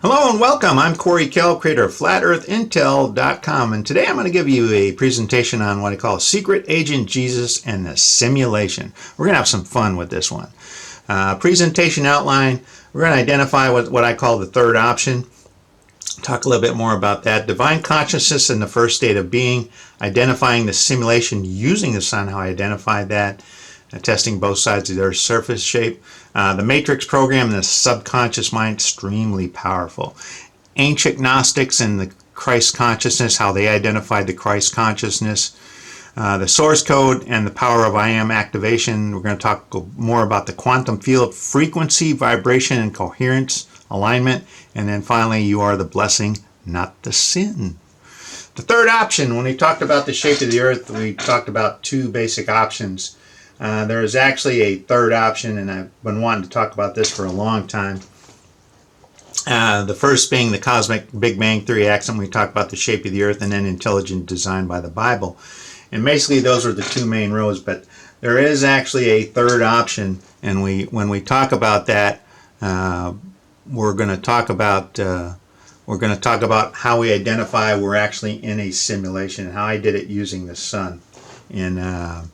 Hello and welcome. I'm Corey Kell, creator of FlatEarthIntel.com, and today I'm going to give you a presentation on what I call Secret Agent Jesus and the Simulation. We're going to have some fun with this one. Presentation outline, we're going to identify what I call the third option. Talk a little bit more about that. Divine consciousness in the first state of being, identifying the simulation using the sun, how I identified that, testing both sides of the Earth's surface shape. The matrix program and the subconscious mind, extremely powerful. Ancient Gnostics and the Christ consciousness, how they identified the Christ consciousness. The source code and the power of I am activation. We're going to talk more about the quantum field, frequency, vibration, and coherence, alignment. And then finally, you are the blessing, not the sin. The third option, when we talked about the shape of the Earth, we talked about two basic options. There is actually a third option, and I've been wanting to talk about this for a long time. The first being the cosmic Big Bang Theory axiom. We talked about the shape of the Earth, and then intelligent design by the Bible. And basically those are the two main rows, but there is actually a third option, and when we talk about that, we're going to talk about how we identify we're actually in a simulation, and how I did it using the sun. And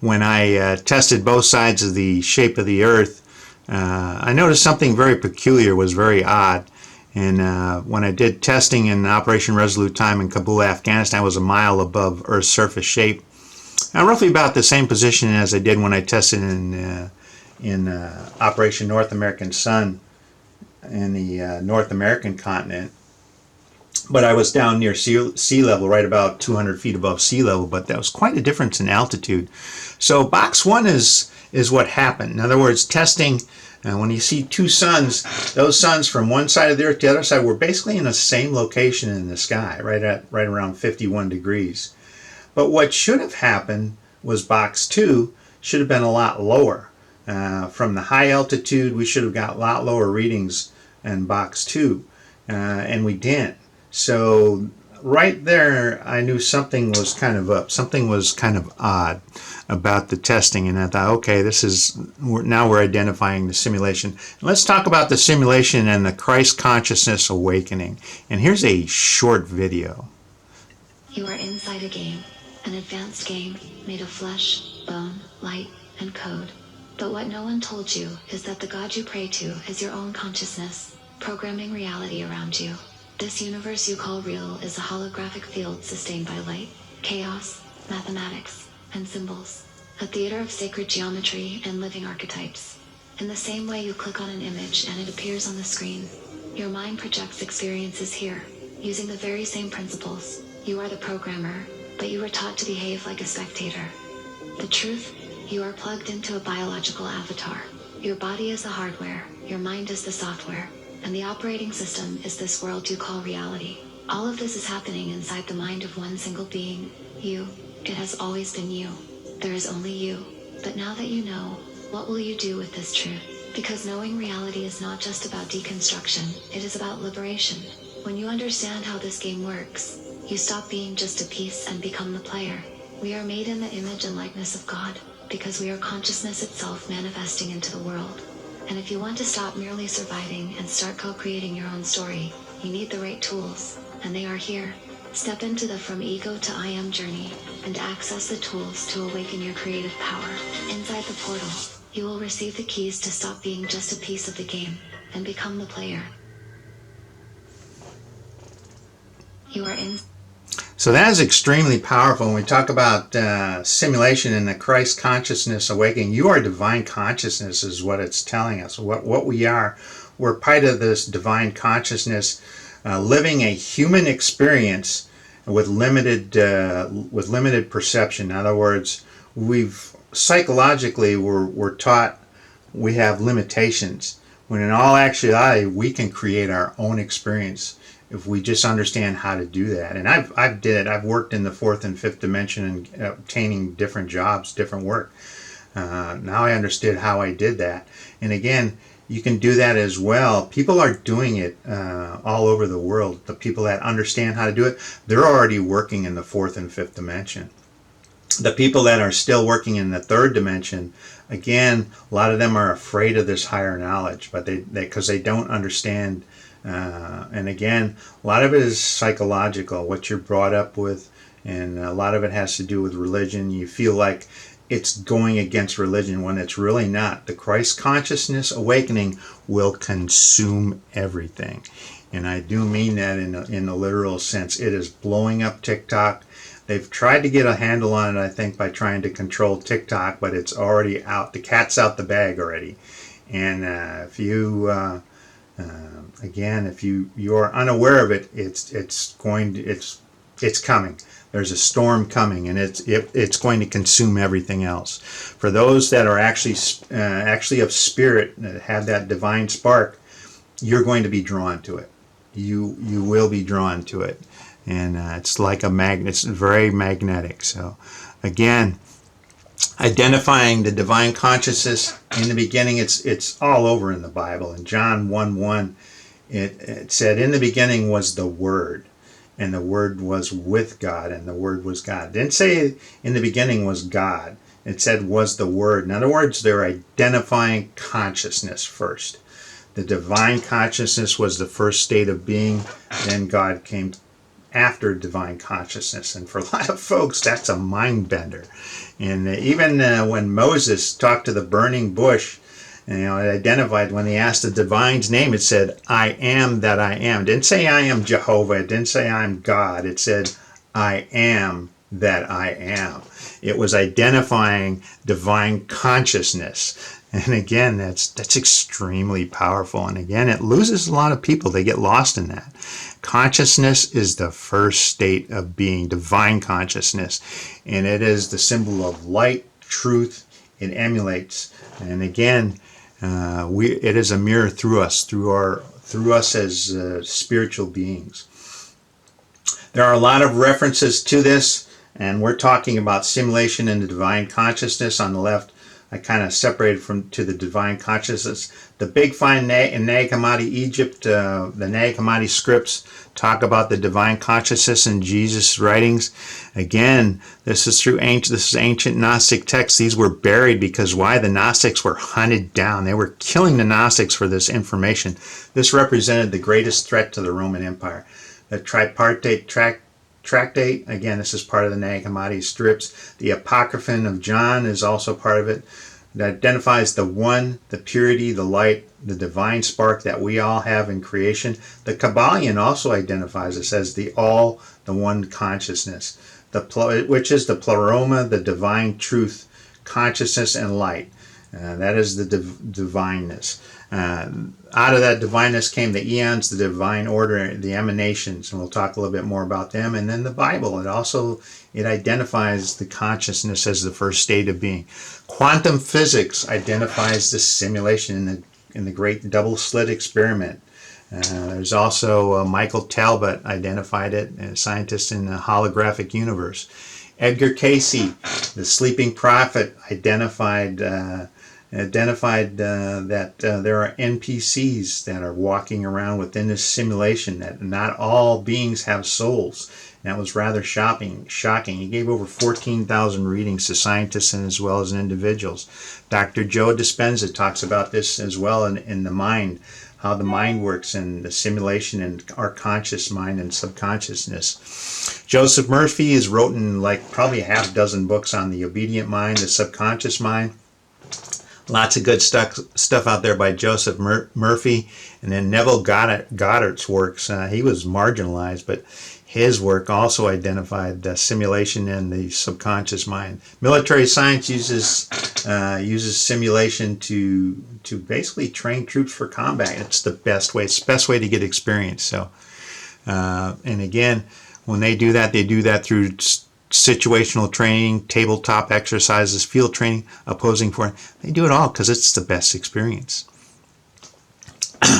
when I tested both sides of the shape of the Earth, I noticed something very peculiar, was very odd. And when I did testing in Operation Resolute Time in Kabul, Afghanistan, I was a mile above Earth's surface shape. Now, roughly about the same position as I did when I tested in Operation North American Sun in the North American continent. But I was down near sea level, right about 200 feet above sea level, but that was quite a difference in altitude. So box one is what happened. In other words, testing, when you see two suns, those suns from one side of the Earth to the other side were basically in the same location in the sky, right around 51 degrees. But what should have happened was box two should have been a lot lower. From the high altitude, we should have got a lot lower readings in box two, and we didn't. So right there, I knew something was kind of up. Something was kind of odd about the testing, and I thought, okay, now we're identifying the simulation. Let's talk about the simulation and the Christ consciousness awakening. And here's a short video. You are inside a game, an advanced game made of flesh, bone, light, and code. But what no one told you is that the God you pray to is your own consciousness, programming reality around you. This universe you call real is a holographic field sustained by light, chaos, mathematics, and symbols. A theater of sacred geometry and living archetypes. In the same way you click on an image and it appears on the screen, your mind projects experiences here, using the very same principles. You are the programmer, but you were taught to behave like a spectator. The truth? You are plugged into a biological avatar. Your body is the hardware, your mind is the software. And the operating system is this world you call reality. All of this is happening inside the mind of one single being, you. It has always been you. There is only you. But now that you know, what will you do with this truth? Because knowing reality is not just about deconstruction, it is about liberation. When you understand how this game works, you stop being just a piece and become the player. We are made in the image and likeness of God, because we are consciousness itself manifesting into the world. And if you want to stop merely surviving and start co-creating your own story, you need the right tools, and they are here. Step into the From Ego to I Am journey, and access the tools to awaken your creative power. Inside the portal, you will receive the keys to stop being just a piece of the game, and become the player. You are in... So that is extremely powerful. When we talk about simulation and the Christ consciousness awakening, you are divine consciousness is what it's telling us. What we are, we're part of this divine consciousness, living a human experience with limited perception. In other words, psychologically we're taught we have limitations, when in all actuality we can create our own experience if we just understand how to do that. And I've worked in the fourth and fifth dimension and obtaining different jobs, different work. Now I understood how I did that. And again, you can do that as well. People are doing it all over the world. The people that understand how to do it, they're already working in the fourth and fifth dimension. The people that are still working in the third dimension, again, a lot of them are afraid of this higher knowledge, but because they don't understand And again, a lot of it is psychological, what you're brought up with, and a lot of it has to do with religion. You feel like it's going against religion when it's really not. The Christ consciousness awakening will consume everything. And I do mean that in a literal sense. It is blowing up TikTok. They've tried to get a handle on it, I think, by trying to control TikTok, but it's already out. The cat's out the bag already. And if you again, if you are unaware of it, it's coming. There's a storm coming, and it's going to consume everything else. For those that are actually of spirit, that have that divine spark, you're going to be drawn to it. You will be drawn to it, and it's like a magnet. It's very magnetic. So, again, identifying the divine consciousness in the beginning, it's all over in the Bible. In John 1:1, it said, "In the beginning was the Word, and the Word was with God, and the Word was God." It didn't say in the beginning was God. It said was the Word. In other words, they're identifying consciousness first. The divine consciousness was the first state of being. Then God came after divine consciousness. And for a lot of folks, that's a mind bender. And even when Moses talked to the burning bush, it identified, when he asked the divine's name, it said, "I am that I am." It didn't say I am Jehovah. It didn't say I'm God. It said, "I am that I am." It was identifying divine consciousness. And again, that's extremely powerful. And again, it loses a lot of people. They get lost in that. Consciousness is the first state of being, divine consciousness. And it is the symbol of light, truth. It emulates. And again, it is a mirror through us, through us as spiritual beings. There are a lot of references to this, and we're talking about simulation and the divine consciousness on the left. I kind of separated to the divine consciousness. The Big Find in Nag Hammadi, Egypt, the Nag Hammadi scripts talk about the divine consciousness in Jesus' writings. Again, this is ancient Gnostic texts. These were buried because why? The Gnostics were hunted down. They were killing the Gnostics for this information. This represented the greatest threat to the Roman Empire. The Tripartite Tractate, again, this is part of the Nag Hammadi scripts. The Apocryphon of John is also part of it. It identifies the one, the purity, the light, the divine spark that we all have in creation. The Kabbalion also identifies us as the all, the one consciousness, which is the pleroma, the divine truth, consciousness, and light. That is the divineness. Out of that divineness came the eons, the divine order, the emanations, and we'll talk a little bit more about them. And then the Bible, it identifies the consciousness as the first state of being. Quantum physics identifies the simulation in the great double slit experiment. There's also Michael Talbot identified it, a scientist in the holographic universe. Edgar Cayce, the sleeping prophet, identified that there are NPCs that are walking around within this simulation, that not all beings have souls. And that was rather shocking. He gave over 14,000 readings to scientists and as well as individuals. Dr. Joe Dispenza talks about this as well in the mind, how the mind works and the simulation and our conscious mind and subconsciousness. Joseph Murphy has written probably a half dozen books on the obedient mind, the subconscious mind. Lots of good stuff out there by Joseph Murphy. And then Neville Goddard's works. He was marginalized, but his work also identified the simulation and the subconscious mind. Military science uses simulation to basically train troops for combat. It's the best way. It's the best way to get experience. So, and again, when they do that through situational training, tabletop exercises, field training, opposing force. They do it all because it's the best experience.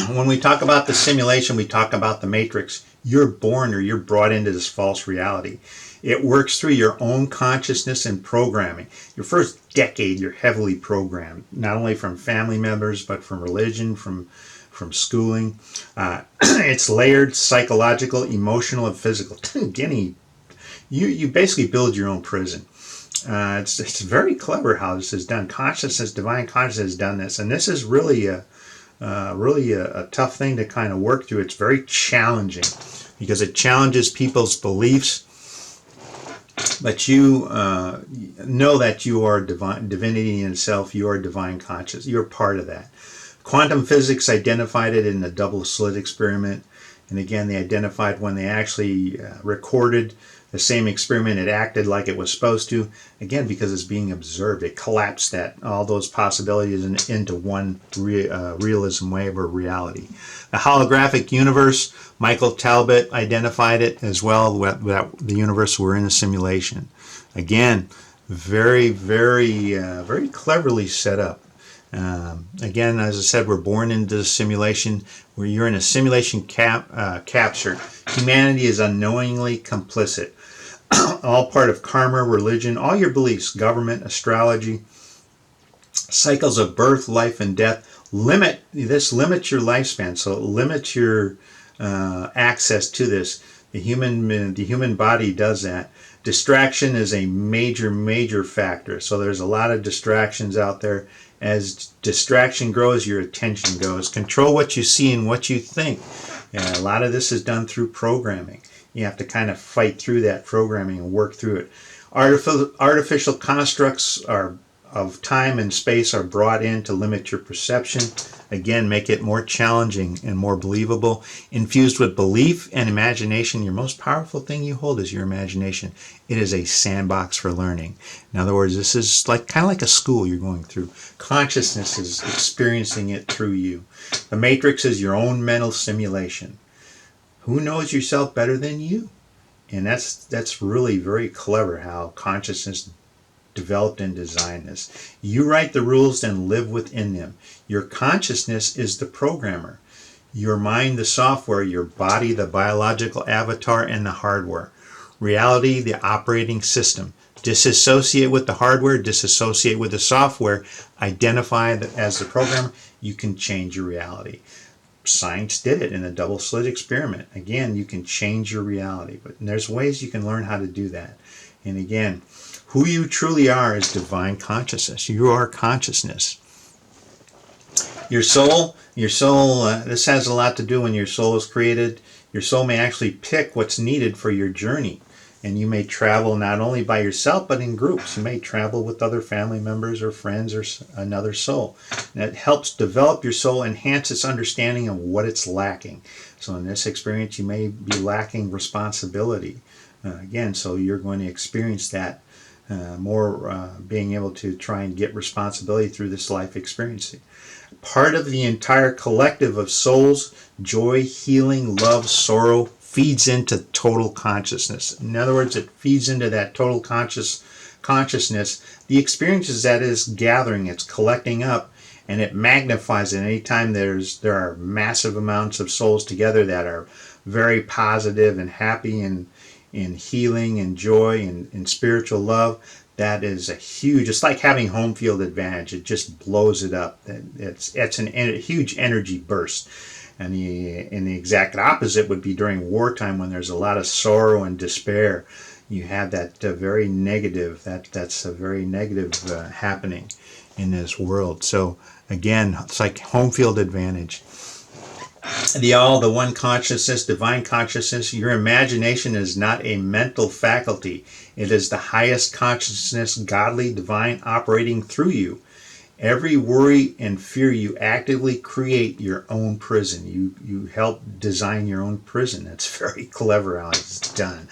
When we talk about the simulation, we talk about the matrix. You're born or you're brought into this false reality. It works through your own consciousness and programming. Your first decade, you're heavily programmed, not only from family members, but from religion, from schooling. It's layered, psychological, emotional, and physical. You basically build your own prison. It's very clever how this is done. Divine consciousness has done this, and this is really really a tough thing to kind of work through. It's very challenging because it challenges people's beliefs. But you know that you are divinity in itself. You are divine conscious. You're part of that. Quantum physics identified it in the double slit experiment. And again, they identified when they actually recorded the same experiment, it acted like it was supposed to. Again, because it's being observed, it collapsed all those possibilities into one realism wave or reality. The holographic universe, Michael Talbot identified it as well, that the universe we're in a simulation. Again, very, very, very cleverly set up. Again, as I said, we're born into the simulation where you're in a simulation capture. Humanity is unknowingly complicit. All part of karma, religion, all your beliefs, government, astrology, cycles of birth, life, and death. This limits your lifespan, so it limits your access to this. The human body does that. Distraction is a major factor. So there's a lot of distractions out there. As distraction grows, your attention goes. Control what you see and what you think. And a lot of this is done through programming. You have to kind of fight through that programming and work through it. Artificial constructs of time and space are brought in to limit your perception. Again, make it more challenging and more believable. Infused with belief and imagination, your most powerful thing you hold is your imagination. It is a sandbox for learning. In other words, this is kind of like a school you're going through. Consciousness is experiencing it through you. The Matrix is your own mental simulation. Who knows yourself better than you? And that's really very clever how consciousness developed and designed this. You write the rules and live within them. Your consciousness is the programmer. Your mind, the software. Your body, the biological avatar and the hardware. Reality, the operating system. Disassociate with the hardware, disassociate with the software. Identify as the programmer. You can change your reality. Science did it in a double slit experiment. Again, you can change your reality, but there's ways you can learn how to do that. And again, who you truly are is divine consciousness. You are consciousness. Your soul, this has a lot to do when your soul is created. Your soul may actually pick what's needed for your journey. And you may travel not only by yourself, but in groups. You may travel with other family members or friends or another soul. And it helps develop your soul, enhance its understanding of what it's lacking. So in this experience, you may be lacking responsibility. Again, so you're going to experience that more, being able to try and get responsibility through this life experiencing. Part of the entire collective of souls, joy, healing, love, sorrow, feeds into total consciousness. In other words, it feeds into that total consciousness. The experiences that is gathering, it's collecting up, and it magnifies it. Anytime there are massive amounts of souls together that are very positive and happy and in healing and joy and spiritual love, that is a huge, it's like having home field advantage. It just blows it up. It's a huge energy burst. And the exact opposite would be during wartime when there's a lot of sorrow and despair. You have that very negative, that's a very negative happening in this world. So again, it's like home field advantage. The one consciousness, divine consciousness, your imagination is not a mental faculty. It is the highest consciousness, godly, divine, operating through you. Every worry and fear, you actively create your own prison. You help design your own prison. That's very clever how it's done.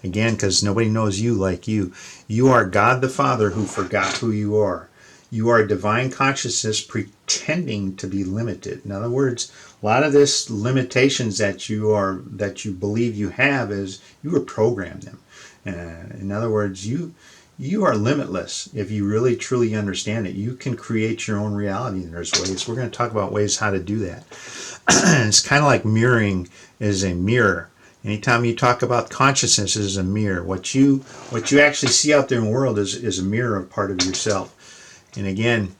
Again, because nobody knows you like you. You are God the Father who forgot who you are. You are divine consciousness pretending to be limited. In other words, a lot of this limitations that you believe you have is you were programmed them. In other words, you are limitless if you really truly understand it. You can create your own reality, and there's ways. We're going to talk about ways how to do that. It's kind of like mirroring is a mirror. Anytime you talk about consciousness is a mirror. What you actually see out there in the world is a mirror of part of yourself. And again,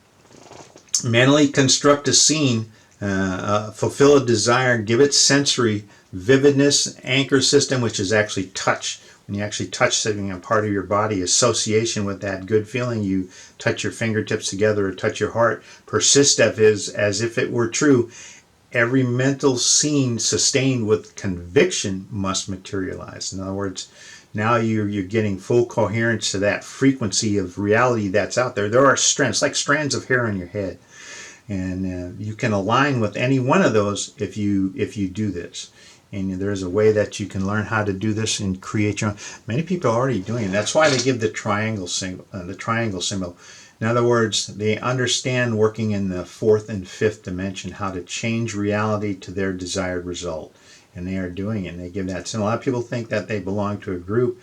mentally construct a scene, fulfill a desire, give it sensory vividness, anchor system, which is actually touch. and you actually touch something on part of your body, association with that good feeling, you touch your fingertips together or touch your heart, persist as if it were true. Every mental scene sustained with conviction must materialize. In other words, now you're getting full coherence to that frequency of reality that's out there. There are strands, like strands of hair on your head, and you can align with any one of those if you do this. And there's a way that you can learn how to do this and create your own. Many people are already doing it. That's why they give the triangle symbol. In other words, they understand working in the fourth and fifth dimension how to change reality to their desired result. And they are doing it. And they give that symbol. A lot of people think that they belong to a group.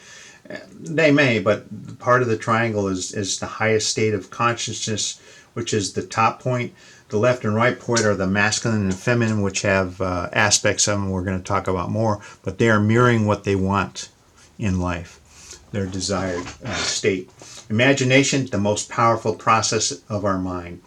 They may, but part of the triangle is the highest state of consciousness, which is the top point. The left and right point are the masculine and feminine, which have aspects of them we're going to talk about more, but they are mirroring what they want in life, their desired state. Imagination, the most powerful process of our mind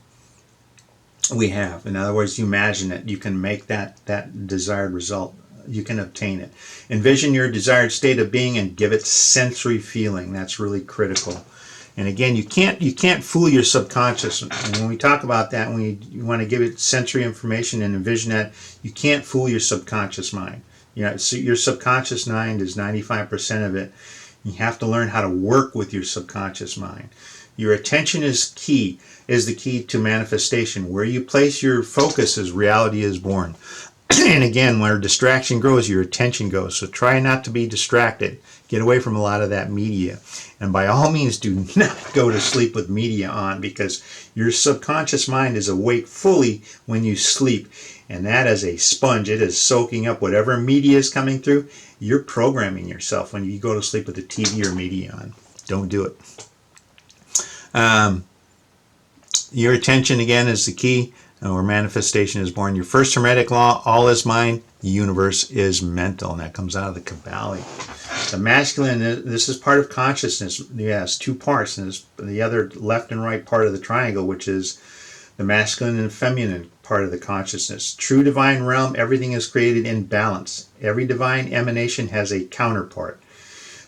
we have. In other words, you imagine it, you can make that desired result. You can obtain it. Envision your desired state of being and give it sensory feeling. That's really critical. And again, you can't fool your subconscious. And when we talk about that, when you want to give it sensory information and envision that, you can't fool your subconscious mind. So your subconscious mind is 95% of it. You have to learn how to work with your subconscious mind. Your attention is the key to manifestation. Where you place your focus as reality is born. And again, where distraction grows, your attention goes. So try not to be distracted. Get away from a lot of that media. And by all means, do not go to sleep with media on, because your subconscious mind is awake fully when you sleep. And that is a sponge. It is soaking up whatever media is coming through. You're programming yourself when you go to sleep with the TV or media on. Don't do it. Your attention, again, is the key. Where manifestation is born. Your first Hermetic law, all is mind, the universe is mental. And that comes out of the Kabbalah. The masculine, this is part of consciousness. Yes, two parts. And the other left and right part of the triangle, which is the masculine and feminine part of the consciousness. True divine realm, everything is created in balance. Every divine emanation has a counterpart.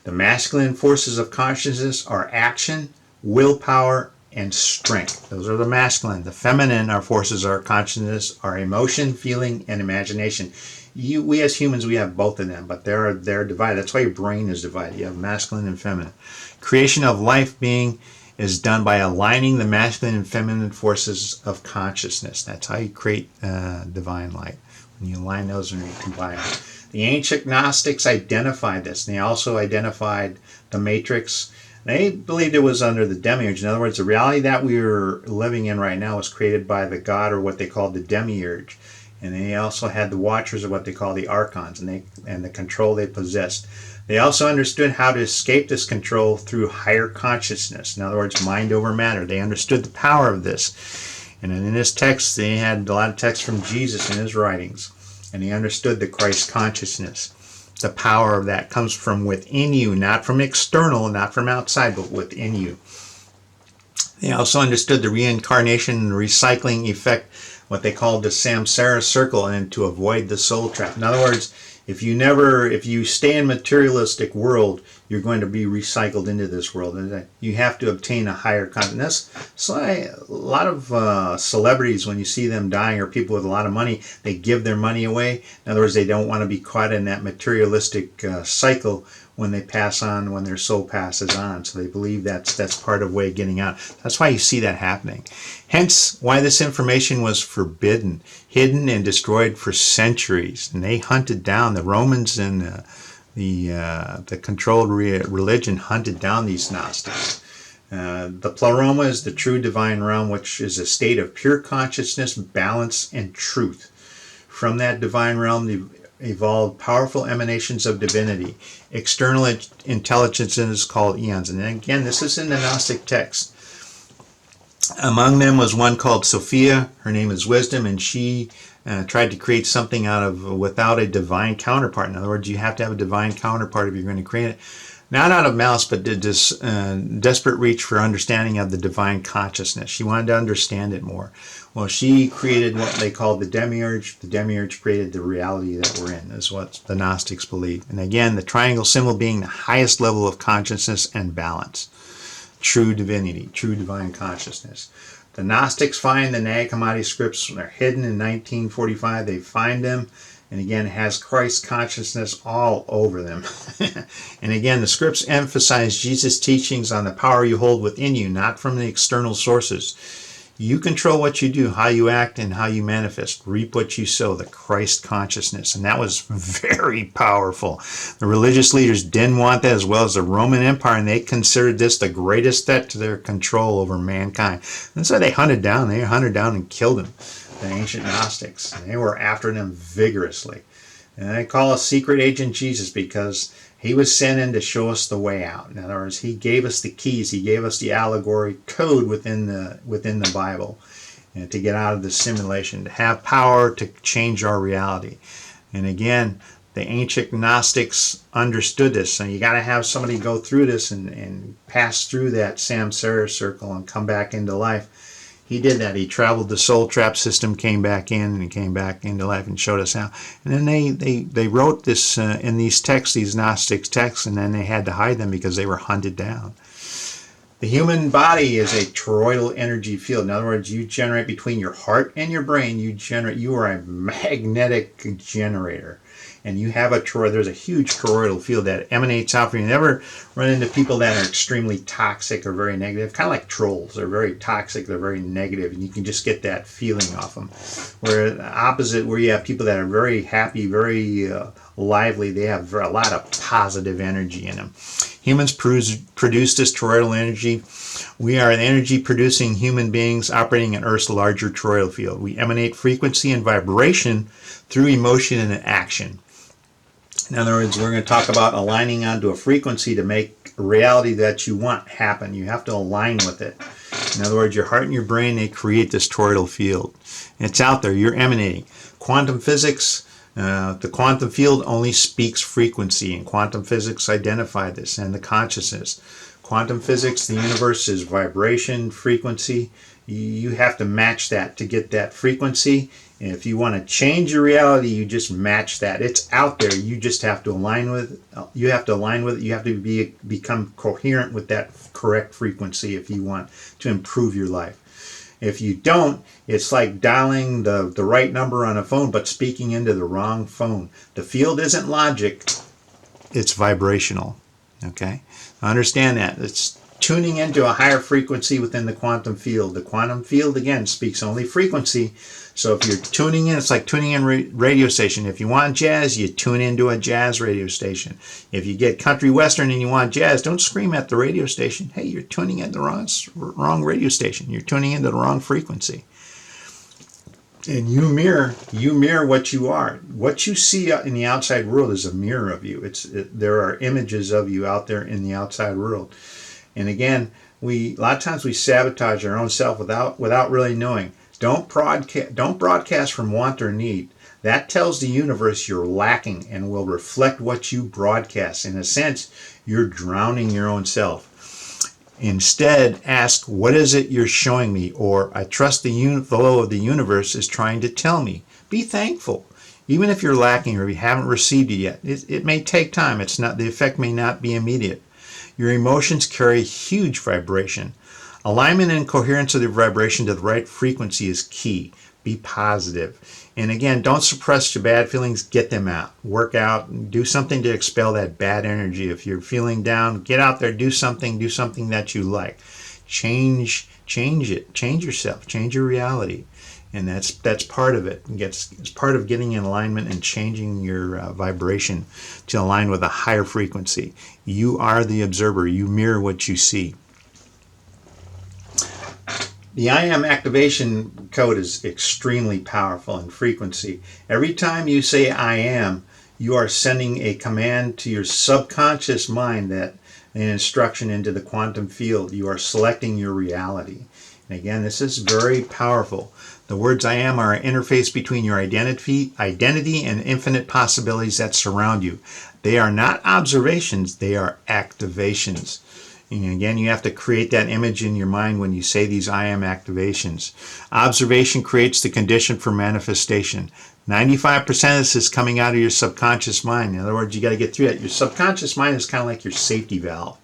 The masculine forces of consciousness are action, willpower, and strength. Those are the masculine. The feminine, our forces, our consciousness, our emotion, feeling, and imagination. We as humans, we have both of them, but they're divided. That's why your brain is divided. You have masculine and feminine. Creation of life being is done by aligning the masculine and feminine forces of consciousness. That's how you create divine light. When you align those and you combine them. The ancient Gnostics identified this, and they also identified the matrix. They believed it was under the demiurge. In other words, the reality that we are living in right now was created by the god, or what they called the demiurge. And they also had the watchers, or what they call the archons, and the control they possessed. They also understood how to escape this control through higher consciousness. In other words, mind over matter. They understood the power of this. And in this text, they had a lot of text from Jesus in his writings. And they understood the Christ consciousness. The power of that comes from within you, not from external, not from outside, but within you. They also understood the reincarnation and recycling effect, what they called the samsara circle, and to avoid the soul trap. In other words, if you stay in materialistic world, you're going to be recycled into this world. And you have to obtain a higher consciousness. So a lot of celebrities, when you see them dying, or people with a lot of money, they give their money away. In other words, they don't want to be caught in that materialistic cycle when they pass on, when their soul passes on. So they believe that's part of way of getting out. That's why you see that happening. Hence, why this information was forbidden, hidden, and destroyed for centuries. And they hunted down, the Romans and the controlled religion hunted down these Gnostics. The pleroma is the true divine realm, which is a state of pure consciousness, balance, and truth. From that divine realm evolved powerful emanations of divinity. External intelligences called eons. And again, this is in the Gnostic text. Among them was one called Sophia. Her name is Wisdom, and she tried to create something without a divine counterpart. In other words, you have to have a divine counterpart if you're going to create it. not out of malice, but did this desperate reach for understanding of the divine consciousness. She wanted to understand it more. Well, she created what they called the demiurge. The demiurge created the reality that we're in, is what the Gnostics believe. And again, the triangle symbol being the highest level of consciousness and balance. True divinity, true divine consciousness. The Gnostics find the Nag Hammadi scripts. They're hidden in 1945. They find them. And again, has Christ consciousness all over them. And again, the scripts emphasize Jesus' teachings on the power you hold within you, not from the external sources. You control what you do, how you act, and how you manifest. Reap what you sow, the Christ consciousness. And that was very powerful. The religious leaders didn't want that, as well as the Roman Empire, and they considered this the greatest threat to their control over mankind. And so they hunted down and killed them, the ancient Gnostics. And they were after them vigorously. And they call us secret agent Jesus because he was sent in to show us the way out. In other words, he gave us the keys. He gave us the allegory code within the Bible, and to get out of the simulation, to have power to change our reality. And again, the ancient Gnostics understood this. So you got to have somebody go through this and pass through that samsara circle and come back into life. He did that. He traveled the soul trap system, came back in, and he came back into life and showed us how. And then they wrote this in these texts, these Gnostic texts, and then they had to hide them because they were hunted down. The human body is a toroidal energy field. In other words, you generate between your heart and your brain. You are a magnetic generator. And you have there's a huge toroidal field that emanates out from you. You never run into people that are extremely toxic or very negative, kind of like trolls. They're very toxic, they're very negative, and you can just get that feeling off them. Where the opposite, where you have people that are very happy, very lively, they have a lot of positive energy in them. Humans produce this toroidal energy. We are an energy-producing human beings operating in Earth's larger toroidal field. We emanate frequency and vibration through emotion and action. In other words, we're going to talk about aligning onto a frequency to make a reality that you want happen. You have to align with it. In other words, your heart and your brain, they create this toroidal field. It's out there. You're emanating. Quantum physics, the quantum field only speaks frequency, and quantum physics identify this, and the consciousness. Quantum physics, the universe is vibration, frequency. You have to match that to get that frequency. And if you want to change your reality, you just match that. It's out there. You just have to align with it. You have to become coherent with that correct frequency if you want to improve your life. If you don't, it's like dialing the right number on a phone but speaking into the wrong phone. The field isn't logic, it's vibrational. Okay? Understand that. It's tuning into a higher frequency within the quantum field. The quantum field, again, speaks only frequency. So if you're tuning in, it's like tuning in radio station. If you want jazz, you tune into a jazz radio station. If you get country western and you want jazz, don't scream at the radio station. Hey, you're tuning in the wrong radio station. You're tuning into the wrong frequency. And you mirror what you are. What you see in the outside world is a mirror of you. There are images of you out there in the outside world. And again, a lot of times we sabotage our own self without really knowing. Don't broadcast from want or need. That tells the universe you're lacking and will reflect what you broadcast. In a sense, you're drowning your own self. Instead, ask, what is it you're showing me? Or, I trust the flow of the universe is trying to tell me. Be thankful. Even if you're lacking or you haven't received it yet, it may take time. The effect may not be immediate. Your emotions carry huge vibration. Alignment and coherence of the vibration to the right frequency is key. Be positive. And again, don't suppress your bad feelings. Get them out. Work out. Do something to expel that bad energy. If you're feeling down, get out there. Do something that you like. Change it. Change yourself. Change your reality. And that's part of it. It's part of getting in alignment and changing your vibration to align with a higher frequency. You are the observer. You mirror what you see. The I am activation code is extremely powerful in frequency. Every time you say I am, you are sending a command to your subconscious mind, that an instruction into the quantum field. You are selecting your reality. And again, this is very powerful. The words I am are an interface between your identity and infinite possibilities that surround you. They are not observations, they are activations. And again, you have to create that image in your mind when you say these I am activations. Observation creates the condition for manifestation. 95% of this is coming out of your subconscious mind. In other words, you got to get through that. Your subconscious mind is kind of like your safety valve.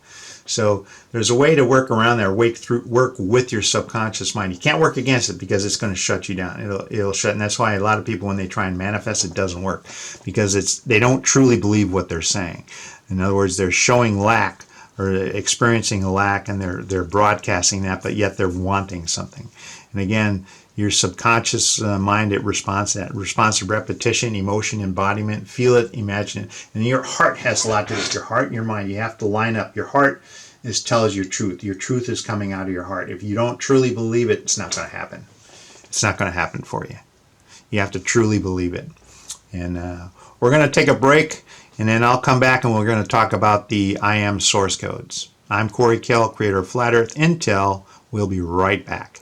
So there's a way to work around there, work with your subconscious mind. You can't work against it because it's going to shut you down. It'll shut, and that's why a lot of people, when they try and manifest, it doesn't work because they don't truly believe what they're saying. In other words, they're showing lack or experiencing a lack, and they're broadcasting that, but yet they're wanting something. And again, your subconscious mind, it responds to that. Responds to repetition, emotion, embodiment. Feel it, imagine it. And your heart has a lot to do with your heart and your mind. You have to line up. Your heart tells your truth. Your truth is coming out of your heart. If you don't truly believe it, it's not going to happen. It's not going to happen for you. You have to truly believe it. And we're going to take a break, and then I'll come back and we're going to talk about the I Am source codes. I'm Corey Kell, creator of Flat Earth Intel. We'll be right back.